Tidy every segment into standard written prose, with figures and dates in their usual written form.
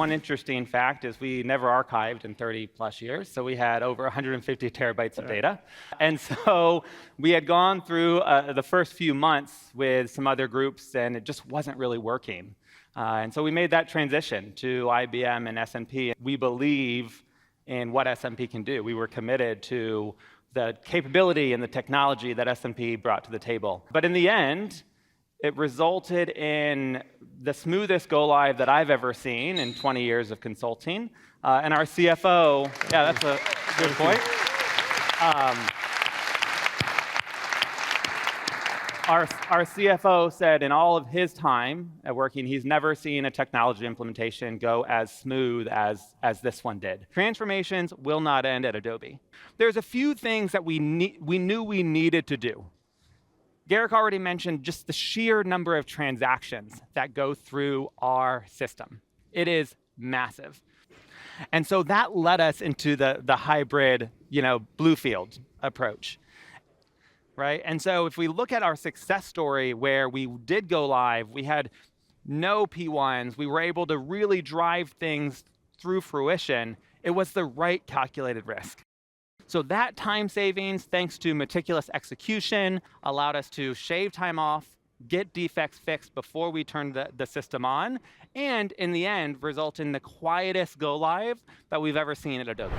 one interesting fact is we never archived in 30 plus years, so we had over 150 terabytes of data. And so we had gone through the first few months with some other groups, and it just wasn't really working. And so we made that transition to IBM and S&P. We believe in what S&P can do. We were committed to the capability and the technology that S&P brought to the table. But in the end, it resulted in the smoothest go-live that I've ever seen in 20 years of consulting. And our CFO, yeah, that's a good point. Our CFO said in all of his time at working, he's never seen a technology implementation go as smooth as this one did. Transformations will not end at Adobe. There's a few things that we knew we needed to do. Garrick already mentioned just the sheer number of transactions that go through our system. It is massive. And so that led us into the hybrid, Bluefield approach, right? And so if we look at our success story where we did go live, we had no P1s, we were able to really drive things through fruition, it was the right calculated risk. So that time savings, thanks to meticulous execution, allowed us to shave time off, get defects fixed before we turned the system on, and in the end, result in the quietest go-live that we've ever seen at Adobe.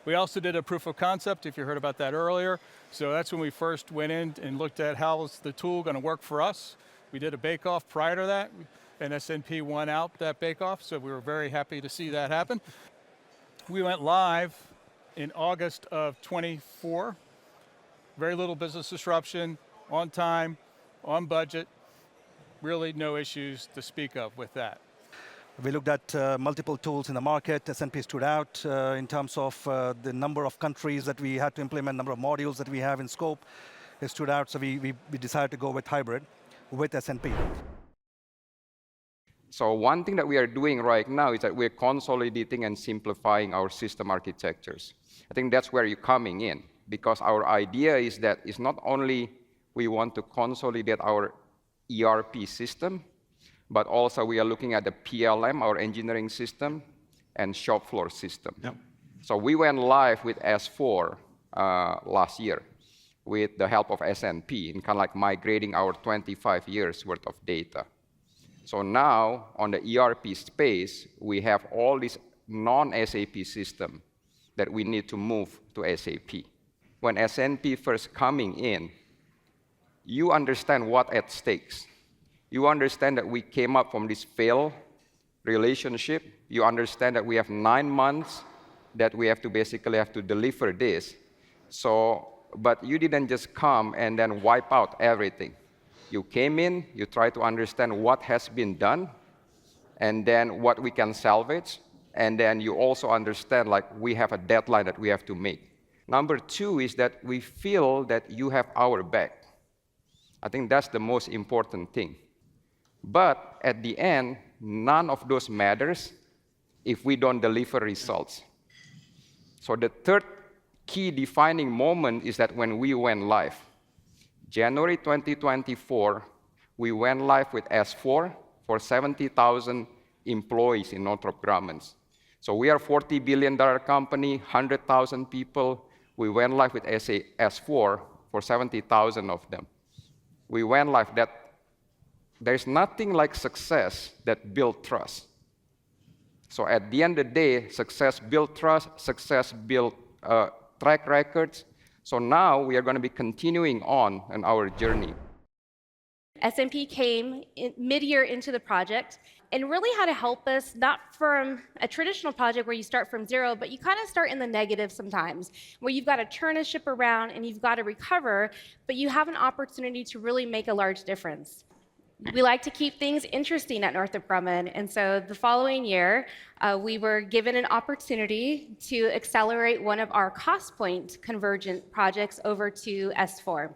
We also did a proof of concept, if you heard about that earlier. So that's when we first went in and looked at how is the tool going to work for us. We did a bake-off prior to that, and S&P won out that bake-off, so we were very happy to see that happen. We went live in August of 24, very little business disruption, on time, on budget, really no issues to speak of with that. We looked at multiple tools in the market. S&P stood out in terms of the number of countries that we had to implement, number of modules that we have in scope. It stood out, so we decided to go with hybrid with S&P. So one thing that we are doing right now is that we're consolidating and simplifying our system architectures. I think that's where you're coming in, because our idea is that it's not only we want to consolidate our ERP system, but also we are looking at the PLM, our engineering system, and shop floor system. Yep. So we went live with S4 last year with the help of S&P, and kind of like migrating our 25 years worth of data. So now, on the ERP space, we have all these non-SAP system that we need to move to SAP. When S&P first coming in, you understand what at stakes. You understand that we came up from this failed relationship. You understand that we have 9 months that we have to basically deliver this. So, but you didn't just come and then wipe out everything. You came in, you try to understand what has been done, and then what we can salvage, and then you also understand, like, we have a deadline that we have to make. Number two is that we feel that you have our back. I think that's the most important thing. But at the end, none of those matters if we don't deliver results. So the third key defining moment is that when we went live. January 2024, we went live with S4 for 70,000 employees in Northrop Grumman. So we are a $40 billion company, 100,000 people. We went live with S4 for 70,000 of them. We went live. There's nothing like success that builds trust. So at the end of the day, success builds trust, success builds track records. So now we are going to be continuing on our journey. S&P came mid-year into the project and really had to help us, not from a traditional project where you start from zero, but you kind of start in the negative sometimes, where you've got to turn a ship around and you've got to recover, but you have an opportunity to really make a large difference. We like to keep things interesting at Northrop Grumman, and so the following year, we were given an opportunity to accelerate one of our cost point convergent projects over to S4.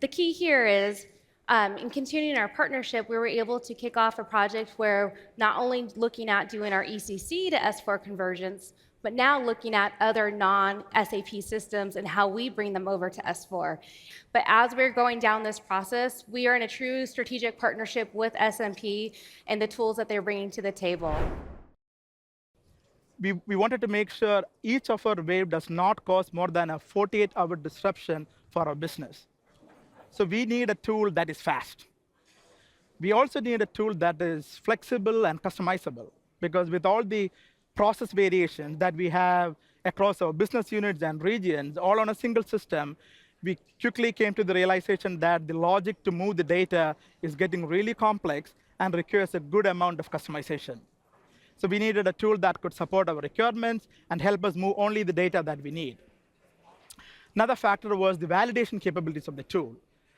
The key here is, in continuing our partnership, we were able to kick off a project where not only looking at doing our ECC to S4 convergence, but now looking at other non-SAP systems and how we bring them over to S4. But as we're going down this process, we are in a true strategic partnership with S&P and the tools that they're bringing to the table. We wanted to make sure each of our wave does not cause more than a 48-hour disruption for our business. So we need a tool that is fast. We also need a tool that is flexible and customizable, because with all the process variations that we have across our business units and regions, all on a single system, we quickly came to the realization that the logic to move the data is getting really complex and requires a good amount of customization. So we needed a tool that could support our requirements and help us move only the data that we need. Another factor was the validation capabilities of the tool.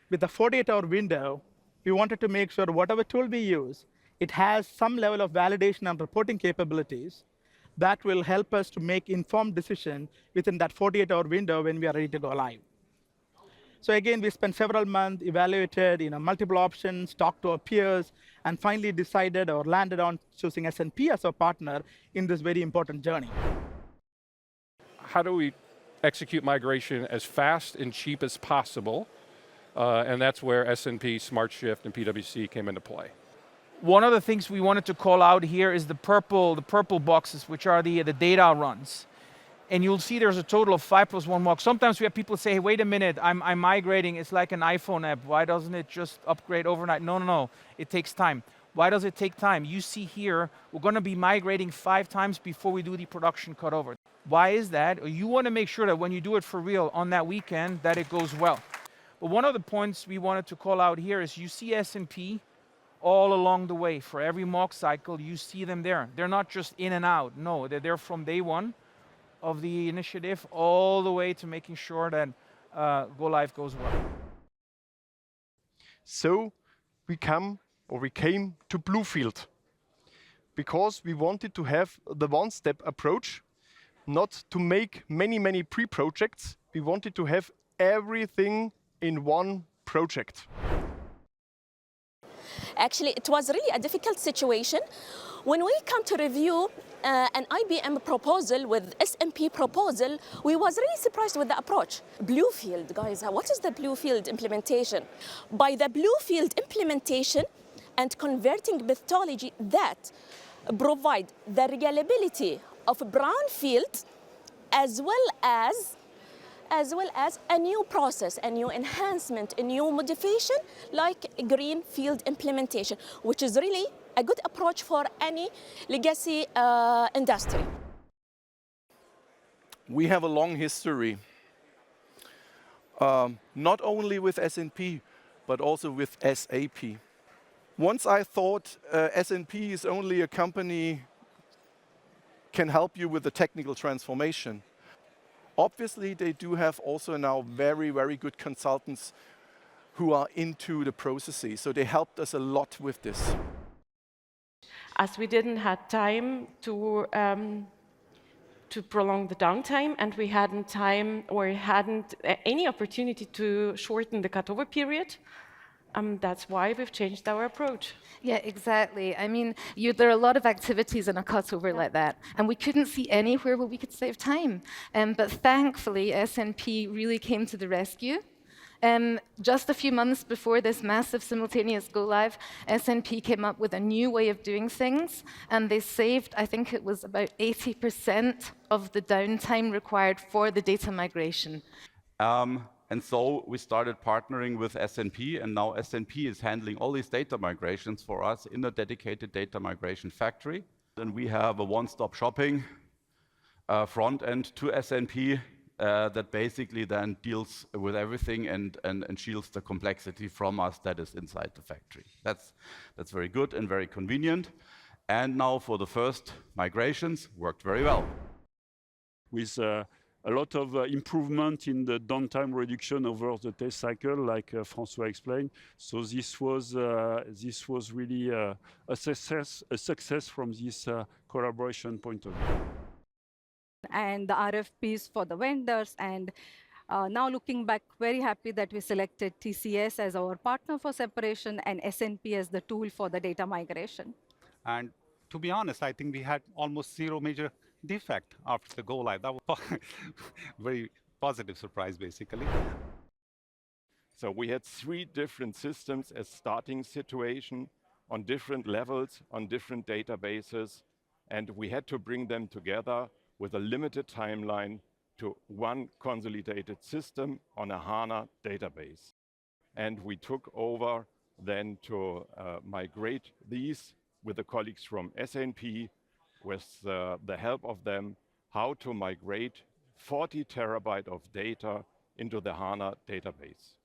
With a 48-hour window, we wanted to make sure whatever tool we use, it has some level of validation and reporting capabilities that will help us to make informed decisions within that 48-hour window when we are ready to go live. So again, we spent several months, evaluated multiple options, talked to our peers, and finally decided or landed on choosing S&P as our partner in this very important journey. How do we execute migration as fast and cheap as possible? And that's where S&P, SmartShift, and PwC came into play. One of the things we wanted to call out here is the purple boxes, which are the data runs. And you'll see there's a total of 5+1 walks. Sometimes we have people say, hey, wait a minute, I'm migrating, it's like an iPhone app. Why doesn't it just upgrade overnight? No, it takes time. Why does it take time? You see here, we're going to be migrating 5 times before we do the production cutover. Why is that? You want to make sure that when you do it for real on that weekend, that it goes well. But one of the points we wanted to call out here is you see S&P all along the way. For every mock cycle, you see them there. They're not just in and out. No, they're there from day one of the initiative all the way to making sure that go live goes well. So we came to Bluefield because we wanted to have the one-step approach, not to make many pre-projects. We wanted to have everything in one project. Actually, it was really a difficult situation. When we come to review an IBM proposal with S&P proposal, we was really surprised with the approach. Bluefield, guys, what is the Bluefield implementation? By the Bluefield implementation and converting methodology that provide the reliability of brownfield as well as a new process, a new enhancement, a new modification like greenfield implementation, which is really a good approach for any legacy industry. We have a long history, not only with S&P, but also with SAP. Once I thought S&P is only a company can help you with the technical transformation. Obviously, they do have also now very good consultants who are into the processes, so they helped us a lot with this. As we didn't have time to prolong the downtime, and we hadn't time or hadn't any opportunity to shorten the cutover period, that's why we've changed our approach. Yeah, exactly. I mean, there are a lot of activities in a cutover like that, and we couldn't see anywhere where we could save time. But thankfully, S&P really came to the rescue. Just a few months before this massive simultaneous go-live, S&P came up with a new way of doing things, and they saved, I think it was about 80% of the downtime required for the data migration. And so we started partnering with S&P, and now S&P is handling all these data migrations for us in a dedicated data migration factory. And we have a one-stop shopping front end to S&P that basically then deals with everything and shields the complexity from us that is inside the factory. That's very good and very convenient. And now for the first migrations, worked very well. With a lot of improvement in the downtime reduction over the test cycle, like François explained. So this was really a success from this collaboration point of view. And the RFPs for the vendors, and now looking back, very happy that we selected TCS as our partner for separation and S&P as the tool for the data migration. And to be honest, I think we had almost zero major defect after the go live. That was very positive surprise, basically. So we had 3 different systems as starting situation on different levels, on different databases, and we had to bring them together with a limited timeline to one consolidated system on a HANA database. And we took over then to migrate these with the colleagues from SNP, with the help of them, how to migrate 40 terabyte of data into the HANA database.